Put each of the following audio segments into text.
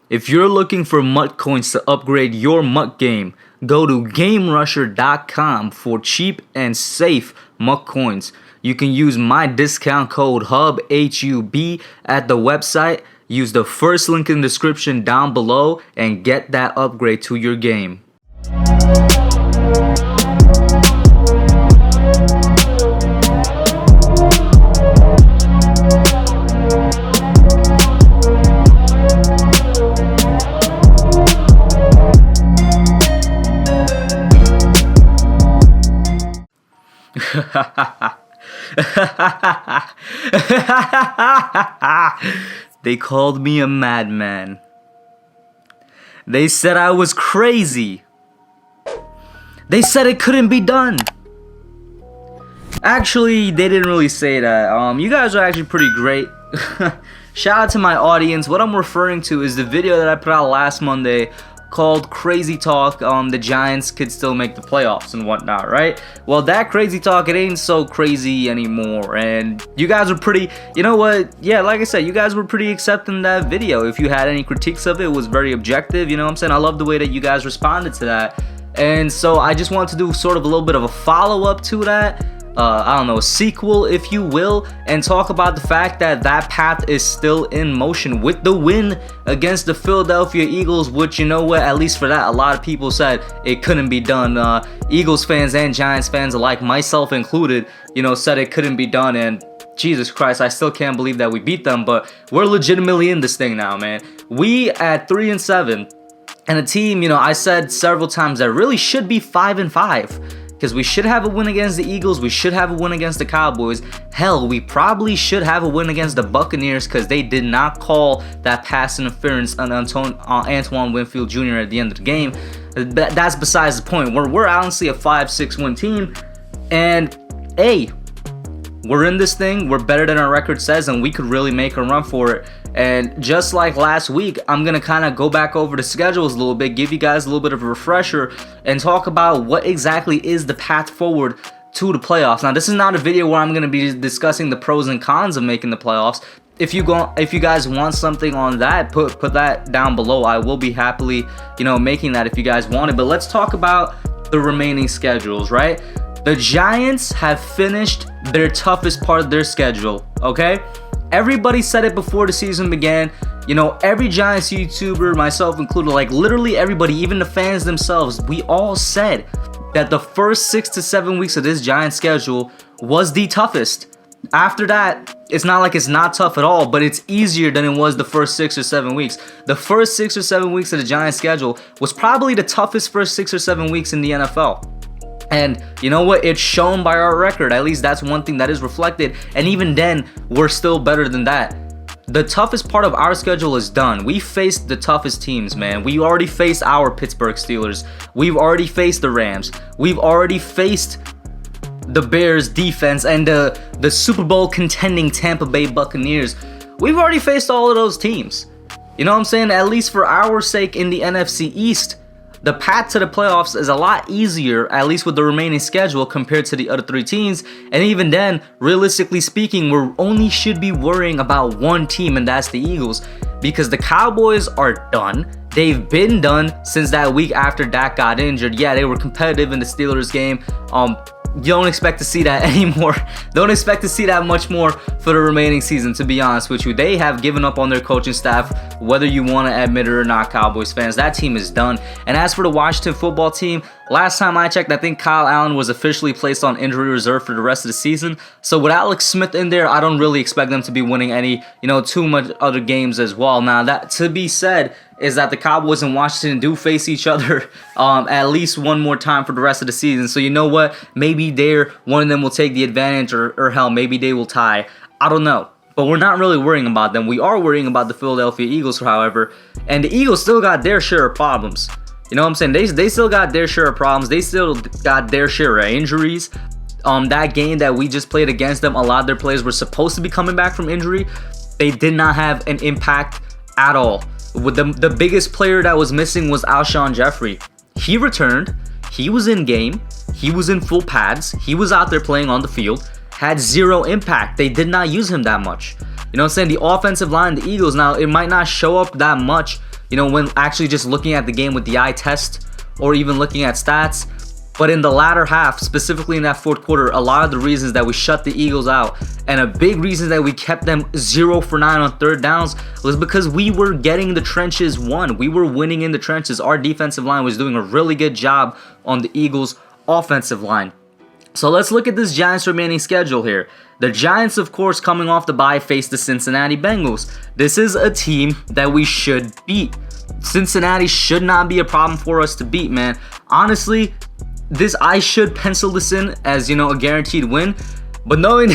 If you're looking for MUT coins to upgrade your MUT game, go to GameRusher.com for cheap and safe MUT coins. You can use my discount code HUB, HUB, at the website. Use the first link in the description down below and get that upgrade to your game. They called me a madman. They said I was crazy. They said it couldn't be done. Actually, they didn't really say that. You guys are actually pretty great. Shout out to my audience. What I'm referring to is the video that I put out last Monday called Crazy Talk. The Giants could still make the playoffs and whatnot, right? Well, that crazy talk, it ain't so crazy anymore. And you guys were pretty, you know what? Yeah, like I said, you guys were pretty accepting that video. If you had any critiques of it, it was very objective. You know what I'm saying? I love the way that you guys responded to that. And so I just wanted to do sort of a little bit of a follow-up to that. I don't know, a sequel, if you will, and talk about the fact that that path is still in motion with the win against the Philadelphia Eagles, which, you know what, at least for that, a lot of people said it couldn't be done. Eagles fans and Giants fans alike, myself included, you know, said it couldn't be done, and Jesus Christ, I still can't believe that we beat them, but we're legitimately in this thing now, man. We at 3-7, and a team, you know, I said several times that really should be 5-5. Because we should have a win against the Eagles. We should have a win against the Cowboys. Hell, we probably should have a win against the Buccaneers because they did not call that pass interference on Antoine Winfield Jr. at the end of the game. But that's besides the point. We're honestly a 5-6 win team. And, hey, we're in this thing. We're better than our record says, and we could really make a run for it. And just like last week, I'm going to kind of go back over the schedules a little bit, give you guys a little bit of a refresher, and talk about what exactly is the path forward to the playoffs. Now, this is not a video where I'm going to be discussing the pros and cons of making the playoffs. If you guys want something on that, put that down below. I will be happily, you know, making that if you guys want it. But let's talk about the remaining schedules, right? The Giants have finished their toughest part of their schedule, okay? Everybody said it before the season began. You know, every Giants YouTuber, myself included, like literally everybody, even the fans themselves, we all said that the first 6 to 7 weeks of this Giants schedule was the toughest. After that, it's not like it's not tough at all, but it's easier than it was the first 6 or 7 weeks. The first 6 or 7 weeks of the Giants schedule was probably the toughest first 6 or 7 weeks in the NFL. And you know what? It's shown by our record. At least that's one thing that is reflected. And even then, we're still better than that. The toughest part of our schedule is done. We faced the toughest teams, man. We already faced our Pittsburgh Steelers. We've already faced the Rams. We've already faced the Bears defense and the Super Bowl contending Tampa Bay Buccaneers. We've already faced all of those teams. You know what I'm saying? At least for our sake in the NFC East, the path to the playoffs is a lot easier, at least with the remaining schedule, compared to the other three teams. And even then, realistically speaking, we only should be worrying about one team, and that's the Eagles. Because the Cowboys are done. They've been done since that week after Dak got injured. Yeah, they were competitive in the Steelers game. You don't expect to see that anymore. Don't expect to see that much more for the remaining season, to be honest with you. They have given up on their coaching staff, whether you want to admit it or not, Cowboys fans. That team is done. And as for the Washington football team, last time I checked, I think Kyle Allen was officially placed on injury reserve for the rest of the season. So with Alex Smith in there, I don't really expect them to be winning any, too much other games as well. Now, that to be said, is that the Cowboys and Washington do face each other at least one more time for the rest of the season. So you know what? Maybe one of them will take the advantage, or hell, maybe they will tie. I don't know. But we're not really worrying about them. We are worrying about the Philadelphia Eagles, however. And the Eagles still got their share of problems. You know what I'm saying? They still got their share of problems. They still got their share of injuries. That game that we just played against them, a lot of their players were supposed to be coming back from injury. They did not have an impact at all. With the biggest player that was missing was Alshon Jeffrey. He returned. He was in game. He was in full pads. He was out there playing on the field. Had zero impact. They did not use him that much. You know what I'm saying? The offensive line, the Eagles, now it might not show up that much when actually just looking at the game with the eye test or even looking at stats. But in the latter half, specifically in that fourth quarter, a lot of the reasons that we shut the Eagles out and a big reason that we kept them 0 for 9 on third downs was because we were getting the trenches won. We were winning in the trenches. Our defensive line was doing a really good job on the Eagles' offensive line. So let's look at this Giants remaining schedule here. The Giants, of course, coming off the bye, face the Cincinnati Bengals. This is a team that we should beat. Cincinnati should not be a problem for us to beat, man. Honestly, I should pencil this in as, a guaranteed win. But knowing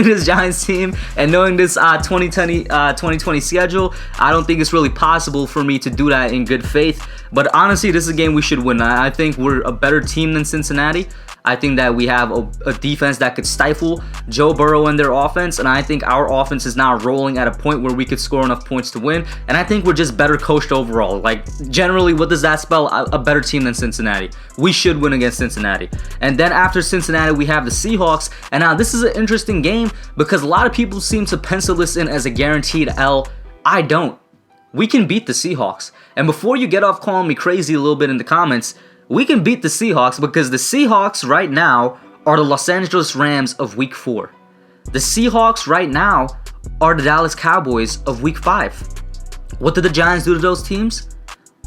this Giants team and knowing this 2020 schedule, I don't think it's really possible for me to do that in good faith. But honestly, this is a game we should win. I think we're a better team than Cincinnati. I think that we have a defense that could stifle Joe Burrow and their offense, and I think our offense is now rolling at a point where we could score enough points to win, and I think we're just better coached overall. Like, generally, what does that spell? A better team than Cincinnati. We should win against Cincinnati. And then after Cincinnati, we have the Seahawks, and now this is an interesting game because a lot of people seem to pencil this in as a guaranteed L. I don't. We can beat the Seahawks. And before you get off calling me crazy a little bit in the comments, we can beat the Seahawks because the Seahawks right now are the Los Angeles Rams of Week 4. The Seahawks right now are the Dallas Cowboys of Week 5. What did the Giants do to those teams?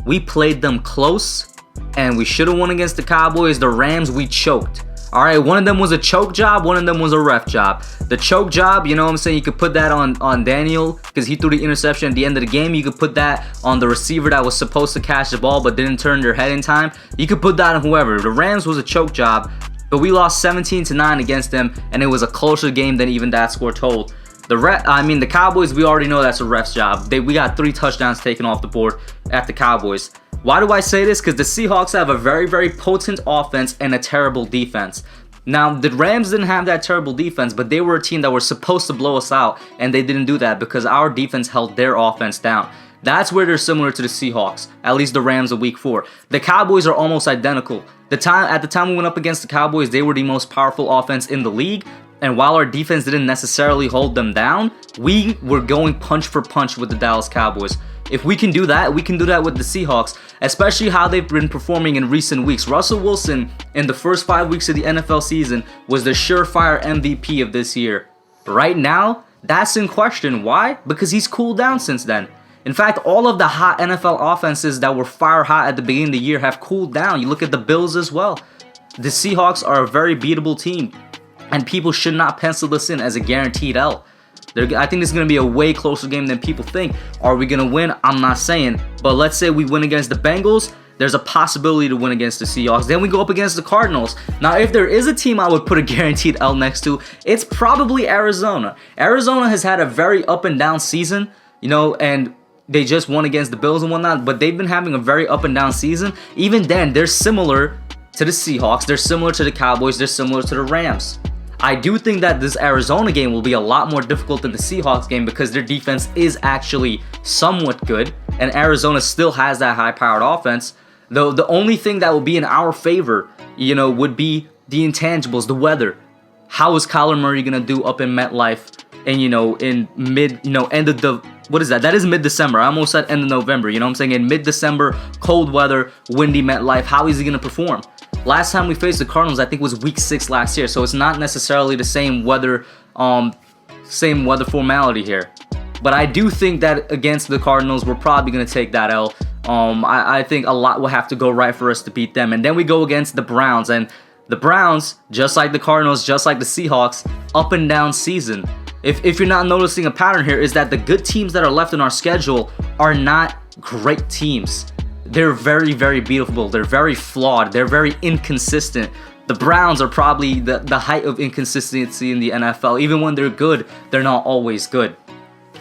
We played them close, and we should have won against the Cowboys. The Rams, we choked. All right, one of them was a choke job, one of them was a ref job. The choke job, you know what I'm saying, you could put that on Daniel because he threw the interception at the end of the game. You could put that on the receiver that was supposed to catch the ball but didn't turn their head in time. You could put that on whoever. The Rams was a choke job, but we lost 17-9 against them, and it was a closer game than even that score told. The Cowboys, we already know that's a ref's job. We got 3 touchdowns taken off the board at the Cowboys. Why do I say this? Because the Seahawks have a very, very potent offense and a terrible defense. Now, the Rams didn't have that terrible defense, but they were a team that were supposed to blow us out, and they didn't do that because our defense held their offense down. That's where they're similar to the Seahawks, at least the Rams of Week 4. The Cowboys are almost identical. At the time we went up against the Cowboys, they were the most powerful offense in the league, and while our defense didn't necessarily hold them down, we were going punch for punch with the Dallas Cowboys. If we can do that, we can do that with the Seahawks, especially how they've been performing in recent weeks. Russell Wilson, in the first 5 weeks of the NFL season, was the surefire MVP of this year. Right now, that's in question. Why? Because he's cooled down since then. In fact, all of the hot NFL offenses that were fire hot at the beginning of the year have cooled down. You look at the Bills as well. The Seahawks are a very beatable team, and people should not pencil this in as a guaranteed L. I think this is going to be a way closer game than people think. Are we going to win? I'm not saying. But let's say we win against the Bengals. There's a possibility to win against the Seahawks. Then we go up against the Cardinals. Now, if there is a team I would put a guaranteed L next to, it's probably Arizona. Arizona has had a very up and down season, and they just won against the Bills and whatnot, but they've been having a very up and down season. Even then, they're similar to the Seahawks. They're similar to the Cowboys. They're similar to the Rams. I do think that this Arizona game will be a lot more difficult than the Seahawks game because their defense is actually somewhat good, and Arizona still has that high-powered offense. Though the only thing that will be in our favor, would be the intangibles, the weather. How is Kyler Murray gonna do up in MetLife? And in end of the what is that? That is mid-December. I almost said end of November. You know what I'm saying? In mid-December, cold weather, windy MetLife. How is he gonna perform? Last time we faced the Cardinals, I think, was Week 6 last year, so it's not necessarily the same weather formality here. But I do think that against the Cardinals, we're probably going to take that L. I think a lot will have to go right for us to beat them. And then we go against the Browns, and the Browns, just like the Cardinals, just like the Seahawks, up and down season. If you're not noticing a pattern here, is that the good teams that are left in our schedule are not great teams. They're very, very beatable. They're very flawed. They're very inconsistent. The Browns are probably the height of inconsistency in the NFL. Even when they're good, they're not always good.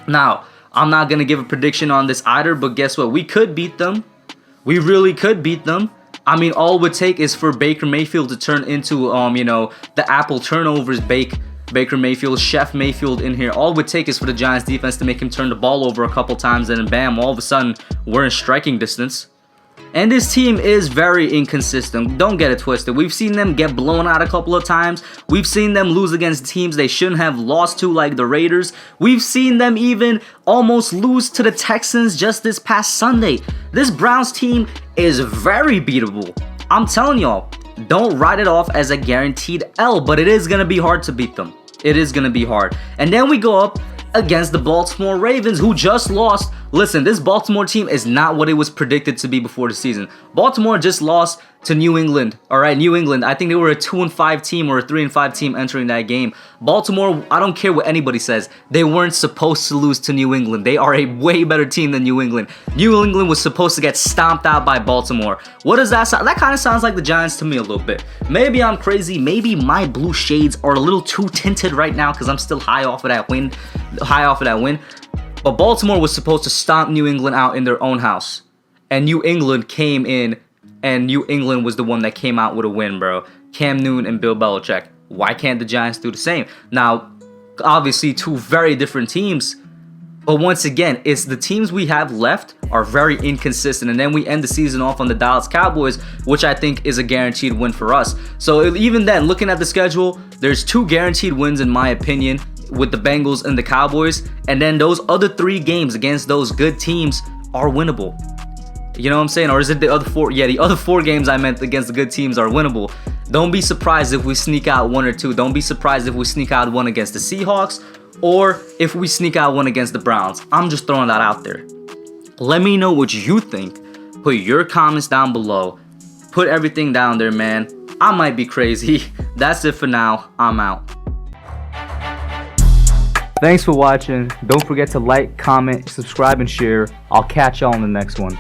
Now, I'm not going to give a prediction on this either, but guess what? We could beat them. We really could beat them. I mean, all it would take is for Baker Mayfield to turn into, the Apple turnovers Baker Mayfield, Chef Mayfield in here. All it would take is for the Giants defense to make him turn the ball over a couple times, and then bam, all of a sudden, we're in striking distance. And this team is very inconsistent. Don't get it twisted. We've seen them get blown out a couple of times. We've seen them lose against teams they shouldn't have lost to, like the Raiders. We've seen them even almost lose to the Texans just this past Sunday. This Browns team is very beatable. I'm telling y'all, don't write it off as a guaranteed L, but it is going to be hard to beat them. It is going to be hard. And then we go up against the Baltimore Ravens, who just lost. Listen, this Baltimore team is not what it was predicted to be before the season. Baltimore just lost to New England. All right, New England. I think they were a 2-5 team or a 3-5 team entering that game. Baltimore, I don't care what anybody says, they weren't supposed to lose to New England. They are a way better team than New England. New England was supposed to get stomped out by Baltimore. What does that sound? That kind of sounds like the Giants to me a little bit. Maybe I'm crazy. Maybe my blue shades are a little too tinted right now because I'm still high off of that win. But Baltimore was supposed to stomp New England out in their own house. And New England came in, and New England was the one that came out with a win, bro. Cam Newton and Bill Belichick. Why can't the Giants do the same? Now, obviously, two very different teams. But once again, it's the teams we have left are very inconsistent. And then we end the season off on the Dallas Cowboys, which I think is a guaranteed win for us. So even then, looking at the schedule, there's 2 guaranteed wins in my opinion, with the Bengals and the Cowboys, and then those other 3 games against those good teams are winnable. You know what I'm saying? Or is it the other 4? Yeah, the other 4 games I meant against the good teams are winnable. Don't be surprised if we sneak out 1 or 2. Don't be surprised if we sneak out 1 against the Seahawks, or if we sneak out 1 against the Browns. I'm just throwing that out there. Let me know what you think. Put your comments down below. Put everything down there, man. I might be crazy. That's it for now. I'm out. Thanks for watching. Don't forget to like, comment, subscribe, and share. I'll catch y'all in the next one.